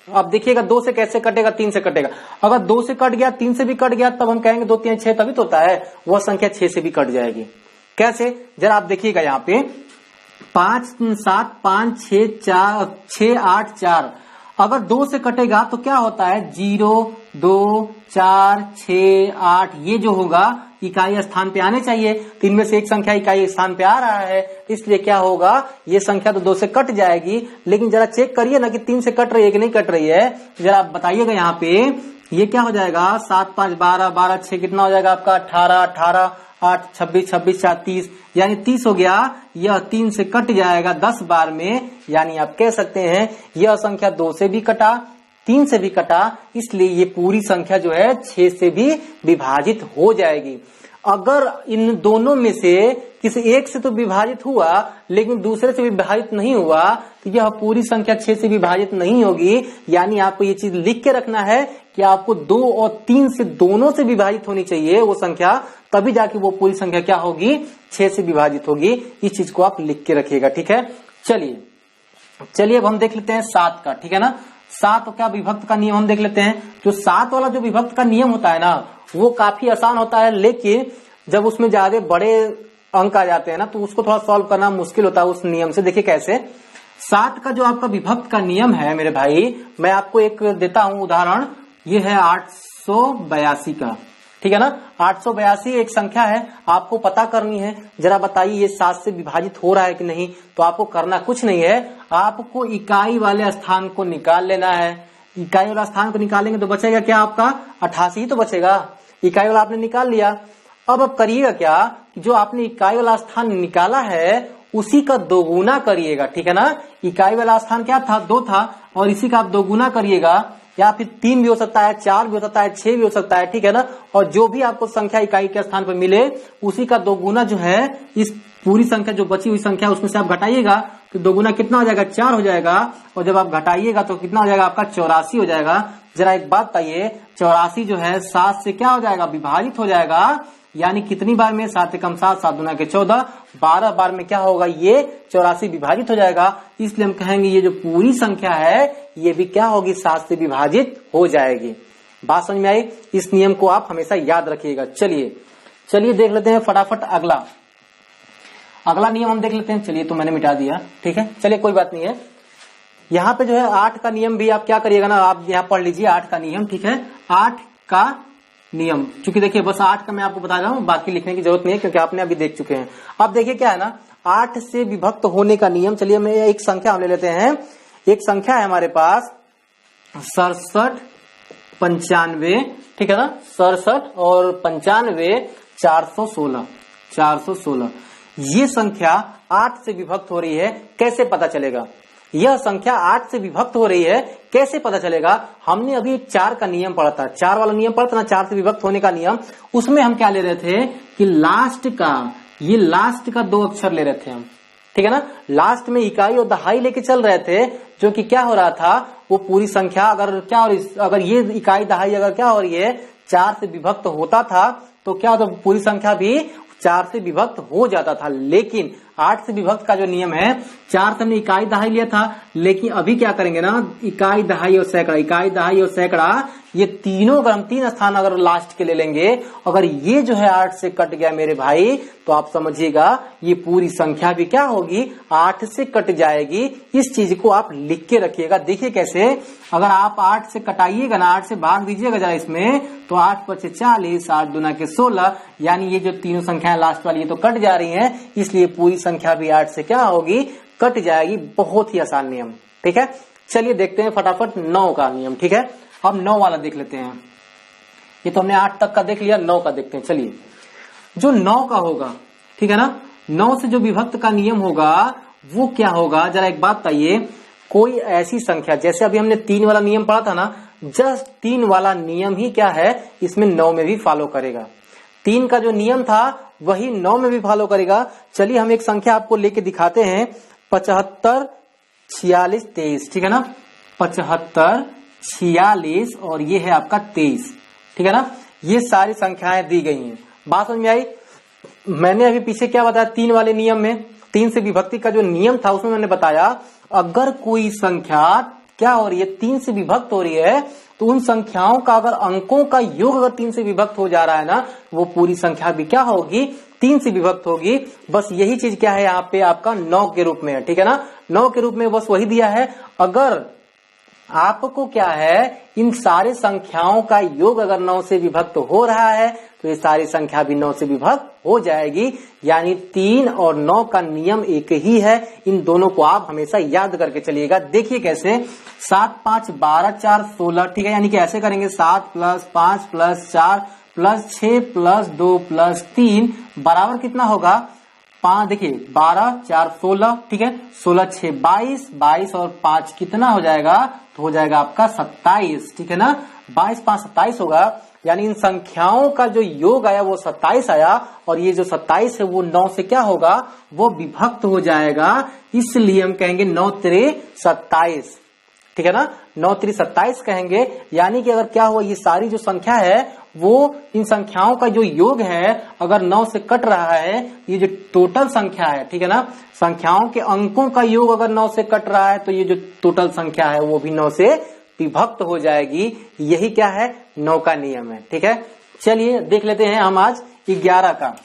अब देखिएगा 2 से कैसे कटेगा, 3 से कटेगा। अगर 2 से कट गया, 3 से भी कट गया, तब हम कहेंगे 2 3 6 तभी तो होता है, वह संख्या 6 से भी कट जाएगी। कैसे, जरा आप देखिएगा यहाँ पे 5 7 5 6 4 6 8 4, अगर 2 से कटेगा तो क्या होता है, 0 2 4 6 8, ये जो होगा इकाई स्थान पे आने चाहिए। तो इनमें से एक संख्या इकाई स्थान पे आ रहा है, इसलिए क्या होगा, ये संख्या तो 2 से कट जाएगी। लेकिन जरा चेक करिए ना कि 3 से कट रही है कि नहीं कट रही है, जरा आप बताइएगा। यहाँ पे ये क्या हो जाएगा, 7 5 12 12 6 कितना हो जाएगा आपका, 18 18 8 26 26 4 30, यानी 30 हो गया। यह 3 से कट जाएगा 10 बार में, यानी आप कह सकते हैं यह संख्या 2 से भी कटा, 3 से भी कटा, इसलिए ये पूरी संख्या जो है 6 से भी विभाजित हो जाएगी। अगर इन दोनों में से किसी एक से तो विभाजित हुआ लेकिन दूसरे से विभाजित नहीं हुआ तो यह पूरी संख्या 6 से विभाजित नहीं होगी। यानी आपको ये चीज लिख के रखना है कि आपको 2 और 3 से दोनों से विभाजित होनी चाहिए वो संख्या, तभी जाके वो पूरी संख्या क्या होगी, 6 से विभाजित होगी। इस चीज को आप लिख के रखिएगा, ठीक है। चलिए अब हम देख लेते हैं 7 का, ठीक है ना। 7 क्या विभक्त का नियम हम देख लेते हैं। जो 7 वाला जो विभक्त का नियम होता है ना, वो काफी आसान होता है, लेकिन जब उसमें ज्यादा बड़े अंक आ जाते हैं ना तो उसको थोड़ा सॉल्व करना मुश्किल होता है उस नियम से। देखिए कैसे, 7 का जो आपका विभक्त का नियम है मेरे भाई, मैं आपको एक देता हूं उदाहरण। ये है 882 का, ठीक है ना। 882 एक संख्या है, आपको पता करनी है। जरा बताइए ये 7 से विभाजित हो रहा है कि नहीं। तो आपको करना कुछ नहीं है, आपको इकाई वाले स्थान को निकाल लेना है। इकाई वाला स्थान को निकालेंगे तो बचेगा क्या आपका, 88 ही तो बचेगा। इकाई वाला आपने निकाल लिया। अब करिएगा क्या, जो आपने इकाई वाला स्थान निकाला है उसी का दोगुना करिएगा, ठीक है ना। इकाई वाला स्थान क्या था, 2 था, और इसी का आप दोगुना करिएगा, या फिर 3 भी हो सकता है, 4 भी हो सकता है, 6 भी हो सकता है, ठीक है ना। और जो भी आपको संख्या इकाई के स्थान पर मिले उसी का दोगुना जो है, इस पूरी संख्या जो बची हुई संख्या उसमें से आप घटाइएगा तो दोगुना कितना हो जाएगा, 4 हो जाएगा। और जब आप घटाइएगा तो कितना हो जाएगा आपका, 84 हो जाएगा। जरा एक बात बताइए, 84 जो है 7 से क्या हो जाएगा, विभाजित हो जाएगा। यानी कितनी बार में, 7 एकम 7 7 दूना के 14, 12 बार में क्या होगा, ये 84 विभाजित हो जाएगा। इसलिए हम कहेंगे ये जो पूरी संख्या है ये भी क्या होगी, 7 से विभाजित हो जाएगी। बात समझ में आई। इस नियम को आप हमेशा याद रखिएगा। चलिए देख लेते हैं फटाफट अगला नियम हम देख लेते हैं। चलिए तो मैंने मिटा दिया, ठीक है, चलिए कोई बात नहीं है। यहाँ पे जो है 8 का नियम भी आप क्या करिएगा ना, आप यहाँ पढ़ लीजिए 8 का नियम, ठीक है। 8 का नियम, चूंकि देखिए बस 8 का मैं आपको बता रहा हूँ, बाकी लिखने की जरूरत नहीं है क्योंकि आपने अभी देख चुके हैं। अब देखिए क्या है ना, 8 से विभक्त होने का नियम। चलिए मैं एक संख्या हम ले लेते हैं। एक संख्या है हमारे पास 67 95, ठीक है ना। 67 और 95 416। ये संख्या 8 से विभक्त हो रही है, कैसे पता चलेगा। यह संख्या 8 से विभक्त हो रही है, कैसे पता चलेगा। हमने अभी एक 4 का नियम पढ़ा था, 4 वाला नियम पढ़ा था ना, 4 से विभक्त होने का नियम। उसमें हम क्या ले रहे थे कि लास्ट का 2 अक्षर ले रहे थे हम, ठीक है ना। लास्ट में इकाई और दहाई लेके चल रहे थे, जो कि क्या हो रहा था, वो पूरी संख्या अगर ये इकाई दहाई अगर क्या हो रही है, 4 से विभक्त होता था तो क्या होता, पूरी संख्या भी 4 से विभक्त हो जाता था। लेकिन 8 से विभक्त का जो नियम है, 4 से हमने इकाई दहाई लिया था, लेकिन अभी क्या करेंगे ना, इकाई दहाई और सैकड़ा, इकाई दहाई और सैकड़ा, ये तीनों अगर हम 3 स्थान अगर लास्ट के ले लेंगे, अगर ये जो है 8 से कट गया मेरे भाई, तो आप समझिएगा ये पूरी संख्या भी क्या होगी, 8 से कट जाएगी। इस चीज को आप लिख के रखिएगा। देखिए कैसे, अगर आप 8 से कटाइएगा ना, 8 से भाग दीजिएगा जरा इसमें, तो 8 × 5 = 40, 8 दूना के 16, यानी ये जो तीनों संख्याएं लास्ट वाली ये तो कट जा रही हैं, इसलिए पूरी संख्या भी 8 से क्या होगी, कट जाएगी। बहुत ही आसान नियम, ठीक है। चलिए देखते हैं फटाफट 9 का नियम, ठीक है। अब 9 वाला देख लेते हैं। ये तो हमने 8 तक का देख लिया, 9 का देखते हैं। चलिए, जो 9 का होगा, ठीक है ना, 9 से जो विभक्त का नियम होगा वो क्या होगा, जरा एक बात बताइए। कोई ऐसी संख्या, जैसे अभी हमने 3 वाला नियम पढ़ा था ना, जस्ट 3 वाला नियम ही क्या है, इसमें 9 में भी फॉलो करेगा। 3 का जो नियम था वही 9 में भी फॉलो करेगा। चलिए हम एक संख्या आपको लेके दिखाते हैं, 75, 46, 23, ठीक है ना, 75, 46 और ये है आपका 23, ठीक है ना। ये सारी संख्याएं दी गई हैं। बात समझ में आई। मैंने अभी पीछे क्या बताया, 3 वाले नियम में, 3 से विभक्ति का जो नियम था उसमें मैंने बताया, अगर कोई संख्या क्या हो रही है, 3 से विभक्त हो रही है, तो उन संख्याओं का अगर अंकों का योग अगर 3 से विभक्त हो जा रहा है ना, वो पूरी संख्या भी क्या होगी, 3 से विभक्त होगी। बस यही चीज क्या है यहाँ पे आपका 9 के रूप में है, ठीक है ना। 9 के रूप में बस वही दिया है। अगर आपको क्या है, इन सारी संख्याओं का योग अगर 9 से विभक्त हो रहा है, तो ये सारी संख्या भी 9 से विभक्त हो जाएगी। यानी 3 और 9 का नियम एक ही है। इन दोनों को आप हमेशा याद करके चलिएगा। देखिए कैसे, 7, 5, 12, 4, 16, ठीक है। यानी कि ऐसे करेंगे, 7 + 5 + 4 + 6 + 2 + 3 बराबर कितना होगा, 5, देखिए 12, 4, 16, ठीक है, 16, 6, 22, 22 और 5 कितना हो जाएगा, तो हो जाएगा आपका 27, ठीक है ना। 22, 5, 27 होगा। यानी इन संख्याओं का जो योग आया वो 27 आया, और ये जो 27 है वो 9 से क्या होगा, वो विभक्त हो जाएगा। इसलिए हम कहेंगे 9 × 3 = 27, ठीक है ना, 9 × 3 = 27 कहेंगे। यानी कि अगर क्या हुआ, ये सारी जो संख्या है वो इन संख्याओं का जो योग है अगर 9 से कट रहा है, ये जो टोटल संख्या है, ठीक है ना, संख्याओं के अंकों का योग अगर 9 से कट रहा है, तो ये जो टोटल संख्या है वो भी 9 से विभक्त हो जाएगी। यही क्या है, 9 का नियम है, ठीक है। चलिए देख लेते हैं हम आज 11 का,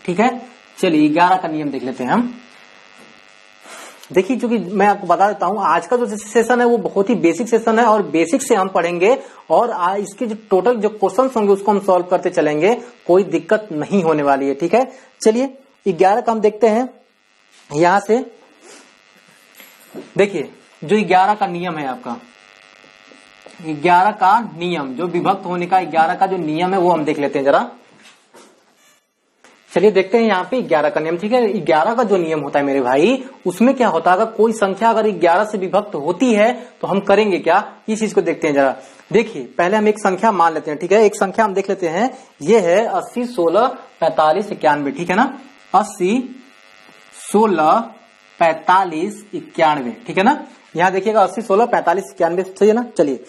ठीक है। चलिए 11 का नियम देख लेते हैं हम। देखिए, चूंकि मैं आपको बता देता हूं, आज का जो सेशन है वो बहुत ही बेसिक सेशन है, और बेसिक से हम पढ़ेंगे, और इसके जो टोटल जो क्वेश्चंस होंगे उसको हम सॉल्व करते चलेंगे। कोई दिक्कत नहीं होने वाली है, ठीक है। चलिए 11 का हम देखते हैं। यहां से देखिए, जो 11 का नियम है आपका, 11 का नियम, जो विभक्त होने का 11 का जो नियम है वो हम देख लेते हैं जरा। चलिए देखते हैं यहाँ पे 11 का नियम, ठीक है। 11 का जो नियम होता है मेरे भाई, उसमें क्या होता है, अगर कोई संख्या अगर 11 से विभक्त होती है तो हम करेंगे क्या, इस चीज को देखते हैं जरा। देखिए पहले हम एक संख्या मान लेते हैं, ठीक है। एक संख्या हम देख लेते हैं, ये है 80, 16, 45, 91, ठीक है ना। 80, 16, 45, 91, ठीक है ना। यहाँ देखिएगा 80, 16, 45, 91, सही है ना। चलिए,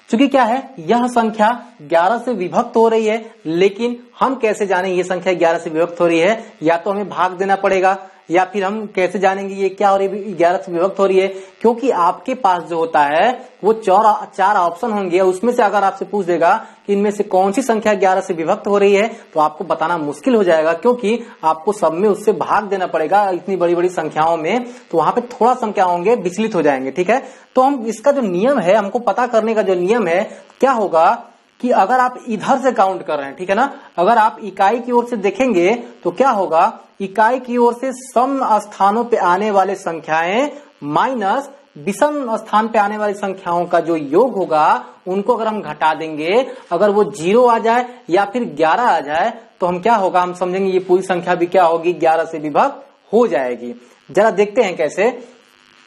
चूंकि क्या है, यह संख्या 11 से विभक्त हो रही है, लेकिन हम कैसे जाने ये संख्या 11 से विभक्त हो रही है, या तो हमें भाग देना पड़ेगा, या फिर हम कैसे जानेंगे ये क्या हो रही है, 11 से विभक्त हो रही है। क्योंकि आपके पास जो होता है वो 4 ऑप्शन होंगे, उसमें से अगर आपसे पूछ देगा कि इनमें से कौन सी संख्या 11 से विभक्त हो रही है, तो आपको बताना मुश्किल हो जाएगा, क्योंकि आपको सब में उससे भाग देना पड़ेगा। इतनी बड़ी बड़ी संख्याओं में तो वहां पे थोड़ा संख्या होंगे, विचलित हो जाएंगे, ठीक है। तो हम इसका जो नियम है, हमको पता करने का जो नियम है, क्या होगा कि अगर आप इधर से काउंट कर रहे हैं, ठीक है ना, अगर आप इकाई की ओर से देखेंगे तो क्या होगा, इकाई की ओर से सम स्थानों पे आने वाले संख्याएं माइनस विषम स्थान पे आने वाली संख्याओं का जो योग होगा, उनको अगर हम घटा देंगे, अगर वो 0 आ जाए या फिर 11 आ जाए, तो हम क्या होगा, हम समझेंगे ये पूरी संख्या भी क्या होगी, 11 से विभक्त हो जाएगी। जरा देखते हैं कैसे।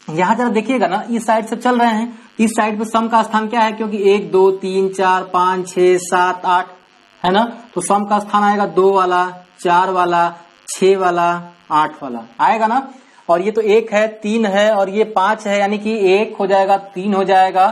यहां जरा देखिएगा ना, इस साइड से चल रहे हैं, इस साइड पे सम का स्थान क्या है, क्योंकि 1, 2, 3, 4, 5, 6, 7, 8 है ना, तो सम का स्थान आएगा 2 वाला, 4 वाला, 6 वाला, 8 वाला आएगा ना। और ये तो 1 है, 3 है, और ये 5 है, यानी कि 1 हो जाएगा, 3 हो जाएगा,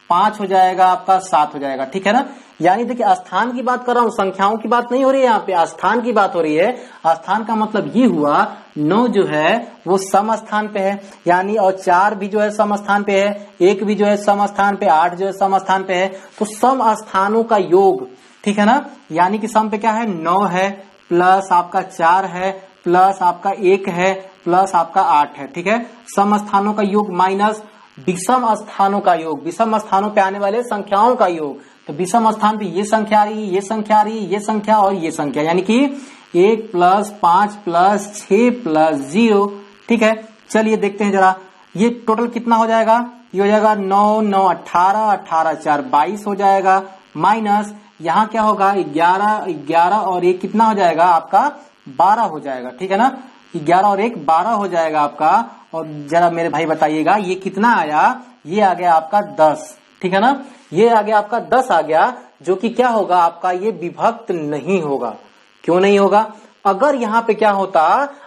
5 हो जाएगा, आपका 7 हो जाएगा, ठीक है ना। यानी देखिए स्थान की बात कर रहा हूं, संख्याओं की बात नहीं हो रही है, यहाँ पे स्थान की बात हो रही है। स्थान का मतलब ये हुआ 9 जो है वो सम स्थान पे है, यानी और 4 भी जो है सम स्थान पे है, 1 भी जो है सम स्थान पे, 8 जो है सम स्थान पे है। तो सम स्थानों का योग, ठीक है ना, यानी कि सम पे क्या है 9 है, प्लस आपका 4 है, प्लस आपका 1 है, प्लस आपका 8 है, ठीक है। सम स्थानों का योग माइनस विषम स्थानों का योग, विषम स्थानों पे आने वाले संख्याओं का योग। तो विषम स्थान पे ये संख्या आ रही है, ये संख्या आ रही है, ये संख्या और ये संख्या, यानी कि 1 + 5 + 6 + 0, ठीक है। चलिए देखते हैं जरा, ये टोटल कितना हो जाएगा, ये हो जाएगा 9 9 18, 18 4 22 हो जाएगा, माइनस यहाँ क्या होगा 11 11 और 1 कितना हो जाएगा आपका 12 हो जाएगा, ठीक है ना। 11 और 1 12 हो जाएगा आपका। और जरा मेरे भाई बताइएगा ये कितना आया, ये आ गया आपका 10, ठीक है ना। ये आ गया आपका 10 आ गया, जो कि क्या होगा आपका ये विभक्त नहीं होगा। क्यों नहीं होगा? अगर यहाँ पे क्या होता,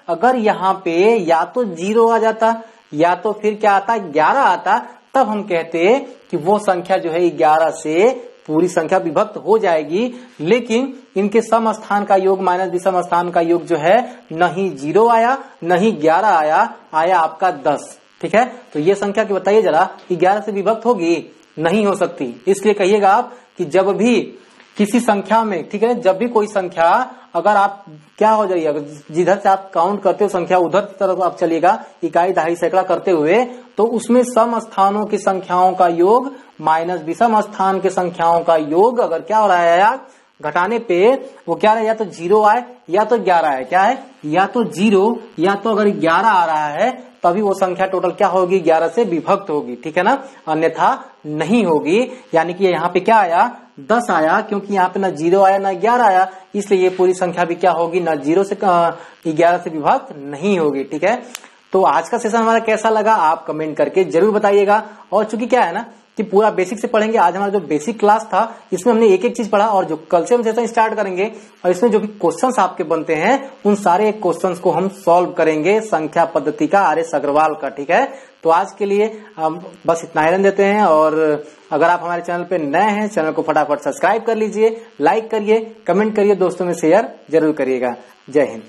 अगर यहाँ पे या तो 0 आ जाता या तो फिर क्या आता 11 आता, तब हम कहते कि वो संख्या जो है 11 से पूरी संख्या विभक्त हो जाएगी। लेकिन इनके सम स्थान का योग माइनस विषम स्थान का योग जो है नहीं 0 आया, नहीं 11 आया, आया आपका 10, ठीक है। तो ये संख्या की बताइए जरा, 11 से विभक्त होगी? नहीं हो सकती। इसलिए कहिएगा आप कि जब भी किसी संख्या में, ठीक है, जब भी कोई संख्या अगर आप क्या हो जाइए, जिधर से आप काउंट करते हो संख्या उधर की तरफ आप चलिएगा, इकाई दहाई सैकड़ा करते हुए, तो उसमें सम स्थानों की संख्याओं का योग माइनस विषम स्थान के संख्याओं का योग अगर क्या हो रहा है यार घटाने पे, वो क्या है या तो 0 आए या तो 11 आए, क्या है या तो 0 या तो अगर 11 आ रहा है तभी वो संख्या टोटल क्या होगी 11 से विभक्त होगी, ठीक है ना, अन्यथा नहीं होगी। यानी कि यहाँ पे क्या आया 10 आया, क्योंकि यहाँ पे ना 0 आया ना 11 आया, इसलिए ये पूरी संख्या भी क्या होगी ना 0 से 11 से विभक्त नहीं होगी, ठीक है। तो आज का सेशन हमारा कैसा लगा आप कमेंट करके जरूर बताइएगा। और चूंकि क्या है ना कि पूरा बेसिक से पढ़ेंगे, आज हमारा जो बेसिक क्लास था इसमें हमने एक एक चीज पढ़ा, और जो कल से हम सेशन स्टार्ट करेंगे और इसमें जो भी क्वेश्चंस आपके बनते हैं उन सारे क्वेश्चंस को हम सॉल्व करेंगे संख्या पद्धति का RS अग्रवाल का, ठीक है। तो आज के लिए हम बस इतना ही रहने देते हैं, और अगर आप हमारे चैनल पे नए हैं चैनल को फटाफट सब्सक्राइब कर लीजिए, लाइक करिए, कमेंट करिए, दोस्तों में शेयर जरूर करिएगा। जय हिंद।